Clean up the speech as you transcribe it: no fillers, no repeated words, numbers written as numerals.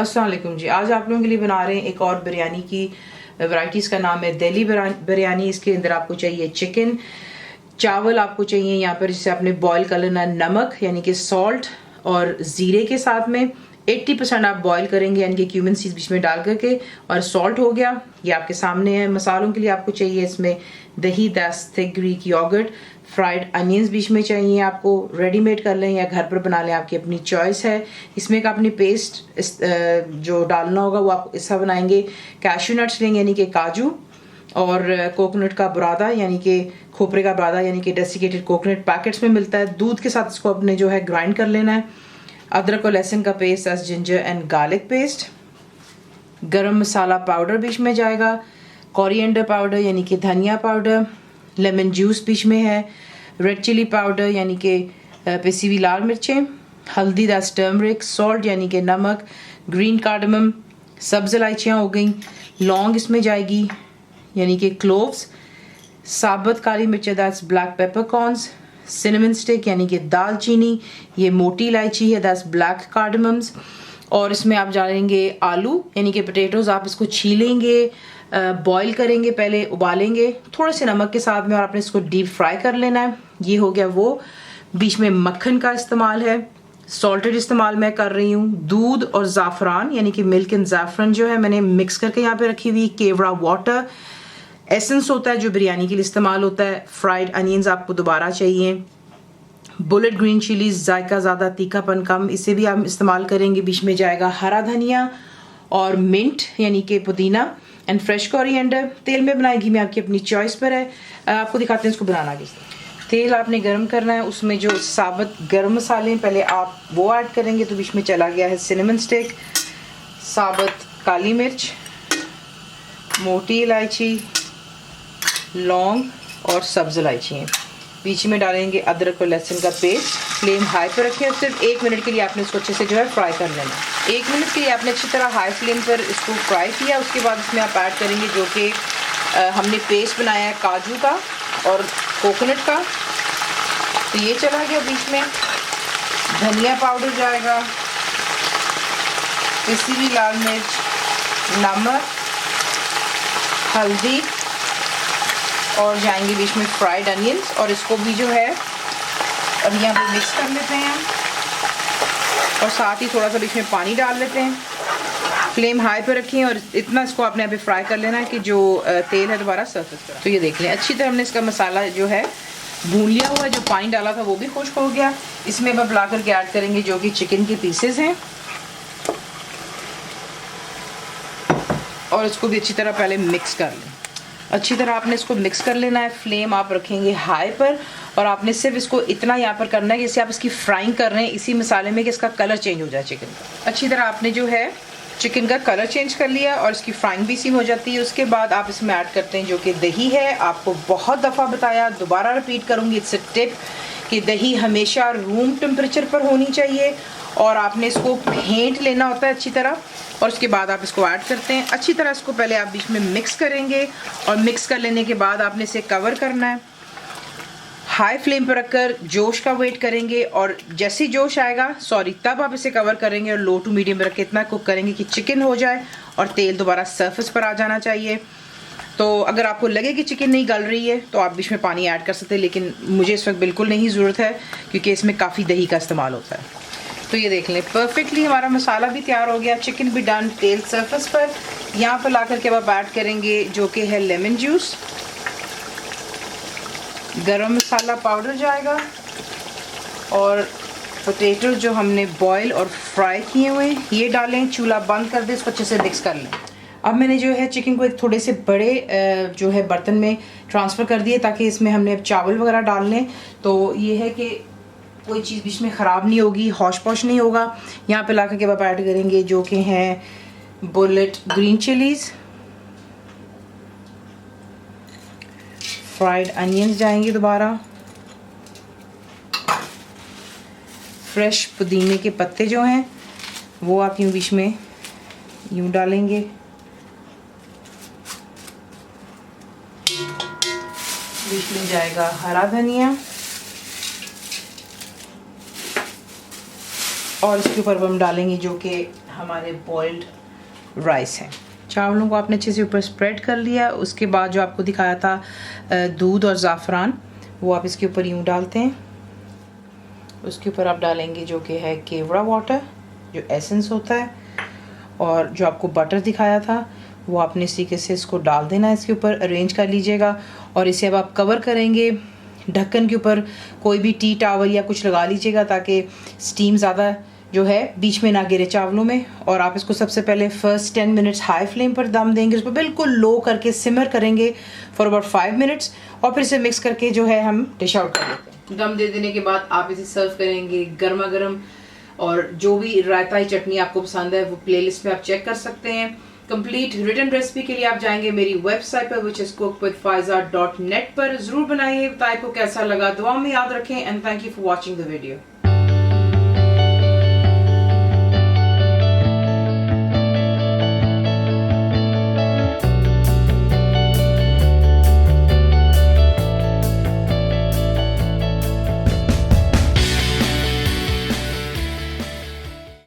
अस्सलाम वालेकुम जी। आज आप लोगों के लिए बना रहे हैं एक और बिरयानी की वैरायटीज़ का नाम है दिल्ली बिरयानी। इसके अंदर आपको चाहिए चिकन, चावल आपको चाहिए यहाँ पर जिसे आपने बॉईल कर लेना, नमक यानी कि सॉल्ट और ज़ीरे के साथ में 80% आप बॉईल करेंगे यानी कि क्यूमिन सीड्स बीच में डाल करके, और सॉल्ट हो गया, ये आपके सामने है। मसालों के लिए आपको चाहिए इसमें दही, 10 thick Greek yogurt, fried onions बीच में चाहिए आपको, रेडीमेड कर लें या घर पर बना लें, आपकी अपनी चॉइस है। इसमें एक अपनी पेस्ट जो डालना होगा वो आप इसका बनाएंगे। कैश्यू नट्स लेंगे यानी कि काजू, और कोकोनट का बुरादा यानी कि खोपरे का बुरादा यानी कि डेसिकेटेड कोकोनट पैकेट्स में मिलता है। दूध के साथ इसको अपने जो है ग्राइंड कर लेना है। अदरक और लहसुन का paste, as ginger and garlic paste. Garam masala powder बीच में जाएगा, कोरिएंडर पाउडर यानी कि धनिया पाउडर, लेमन जूस बीच में है, रेड चिली पाउडर यानी कि पिसी हुई लाल मिर्चें, हल्दी, दैट्स टर्मरिक, सॉल्ट यानी कि नमक, ग्रीन कार्डमम, सब्ज़ इलायचियाँ हो गई, लौंग इसमें जाएगी यानी कि क्लोव्स, साबुत काली मिर्चें, that's black peppercorns, cinnamon stick यानी कि दालचीनी, ये मोटी इलायची है, दैट्स ब्लैक कार्डमम्स। और इसमें आप डालेंगे आलू यानी कि पोटैटोज़, आप इसको छीलेंगे, बॉईल करेंगे, पहले उबालेंगे थोड़े से नमक के साथ में, और आपने इसको डीप फ्राई कर लेना है। ये हो गया वो। बीच में मक्खन का इस्तेमाल है, सॉल्टेड इस्तेमाल मैं कर रही हूँ। दूध और ज़ाफ़रान यानी कि मिल्क एंड ज़ाफ़रान जो है मैंने मिक्स करके यहाँ पे रखी हुई। केवड़ा वाटर एसेंस होता है जो बिरयानी के लिए इस्तेमाल होता है। फ्राइड अनियंस आपको दोबारा चाहिए। बुलेट ग्रीन चिलीज, जायका ज़्यादा, तीखापन कम, इसे भी हम इस्तेमाल करेंगे। बीच में जाएगा हरा धनिया और मिंट यानी कि पुदीना एंड फ्रेश कोरिएंडर। तेल में बनाएगी मैं, आपकी अपनी चॉइस पर है। आपको दिखाते हैं इसको बनाना किस तरह। तेल आपने गर्म करना है, उसमें जो साबुत गर्म मसाले पहले आप वो ऐड करेंगे। तो बीच में चला गया है सिनेमन स्टिक, साबुत काली मिर्च, मोटी इलायची, लौंग और सब्ज़ इलायची। बीच में डालेंगे अदरक और लहसुन का पेस्ट। फ्लेम हाई पर रखें और सिर्फ 1 मिनट के लिए आपने इसको अच्छे से जो है फ्राई कर लेना। 1 मिनट के लिए आपने अच्छी तरह हाई फ्लेम पर इसको फ्राई किया। उसके बाद इसमें आप ऐड करेंगे जो कि हमने पेस्ट बनाया है काजू का और कोकोनट का। तो ये चला गया बीच में। धनिया पाउडर जाएगा, पिसी हुई लाल मिर्च, नमक, हल्दी, और जाएंगे बीच में फ्राइड अनियंस, और इसको भी जो है अब यहाँ पे मिक्स कर लेते हैं और साथ ही थोड़ा सा बीच में पानी डाल लेते हैं। फ्लेम हाई पे रखें और इतना इसको आपने यहाँ पे फ्राई कर लेना है कि जो तेल है दोबारा सरफेस पर। तो ये देख लें अच्छी तरह हमने इसका मसाला जो है भून लिया हुआ है। जो पानी डाला था वो भी खुश्क हो गया। इसमें अब ला करके ऐड करेंगे जो कि चिकन के पीसेस हैं, और इसको भी अच्छी तरह पहले मिक्स कर लें। अच्छी तरह आपने इसको मिक्स कर लेना है। फ्लेम आप रखेंगे हाई पर, और आपने सिर्फ इसको इतना यहाँ पर करना है कि जैसे आप इसकी फ्राइंग कर रहे हैं इसी मसाले में कि इसका कलर चेंज हो जाए चिकन का। अच्छी तरह आपने जो है चिकन का कलर चेंज कर लिया और इसकी फ्राइंग भी इसी हो जाती है। उसके बाद आप इसमें ऐड करते हैं जो कि दही है। आपको बहुत दफ़ा बताया, दोबारा रिपीट करूँगी, इट्स अ टिप कि दही हमेशा रूम टेम्परेचर पर होनी चाहिए, और आपने इसको फेंट लेना होता है अच्छी तरह, और उसके बाद आप इसको ऐड करते हैं। अच्छी तरह इसको पहले आप बीच में मिक्स करेंगे, और मिक्स कर लेने के बाद आपने इसे कवर करना है। हाई फ्लेम पर रखकर जोश का वेट करेंगे, और जैसे ही जोश आएगा तब आप इसे कवर करेंगे और लो टू मीडियम पर रख के इतना कुक करेंगे कि चिकन हो जाए और तेल दोबारा सरफेस पर आ जाना चाहिए। तो अगर आपको लगे कि चिकन नहीं गल रही है तो आप बीच में पानी ऐड कर सकते हैं, लेकिन मुझे इस वक्त बिल्कुल नहीं ज़रूरत है क्योंकि इसमें काफ़ी दही का इस्तेमाल होता है। तो ये देख लें परफेक्टली हमारा मसाला भी तैयार हो गया, चिकन भी डन, तेल सरफेस पर। यहाँ पर ला करके अब आप ऐड करेंगे जो कि है लेमन जूस, गरम मसाला पाउडर जाएगा, और पोटैटो जो हमने बॉईल और फ्राई किए हुए ये डालें। चूल्हा बंद कर दें, इसको अच्छे से मिक्स कर लें। अब मैंने जो है चिकन को एक थोड़े से बड़े जो है बर्तन में ट्रांसफ़र कर दिए ताकि इसमें हमने अब चावल वगैरह डाल लें। तो ये है कि कोई चीज़ बीच में ख़राब नहीं होगी, हौश पौश नहीं होगा। यहाँ पे ला करके आप ऐड करेंगे जो कि हैं bullet green chillies, fried onions जाएंगे दोबारा, फ्रेश पुदीने के पत्ते जो हैं वो आप यूँ बीच में यूँ डालेंगे। बीच में जाएगा हरा धनिया, और इसके ऊपर हम डालेंगे जो कि हमारे बॉइल्ड राइस हैं। चावलों को आपने अच्छे से ऊपर स्प्रेड कर लिया। उसके बाद जो आपको दिखाया था दूध और ज़ाफ़रान, वो आप इसके ऊपर यूँ डालते हैं। उसके ऊपर आप डालेंगे जो कि है केवड़ा वाटर, जो एसेंस होता है, और जो आपको बटर दिखाया था वो आपने इस तरीके से इसको डाल देना है, इसके ऊपर अरेंज कर लीजिएगा। और इसे अब आप कवर करेंगे, ढक्कन के ऊपर कोई भी टी टावल या कुछ लगा लीजिएगा ताकि स्टीम ज़्यादा जो है बीच में ना गिरे चावलों में। और आप इसको सबसे पहले फर्स्ट 10 मिनट्स हाई फ्लेम पर दम देंगे, उसको बिल्कुल लो करके सिमर करेंगे फॉर अबाउट 5 मिनट्स, और फिर इसे मिक्स करके जो है हम डिश आउट कर देते हैं। दम दे देने के बाद आप इसे सर्व करेंगे गर्मा गर्म। और जो भी रायता चटनी आपको पसंद है वो प्लेलिस्ट में आप चेक कर सकते हैं। कंप्लीट रिटन रेसिपी के लिए आप जाएंगे मेरी वेबसाइट पर which is cooked.with.faiza.net पर। जरूर बनाइए, बताइए आपको कैसा लगा, दुआ में याद रखें, and thank you for watching the video.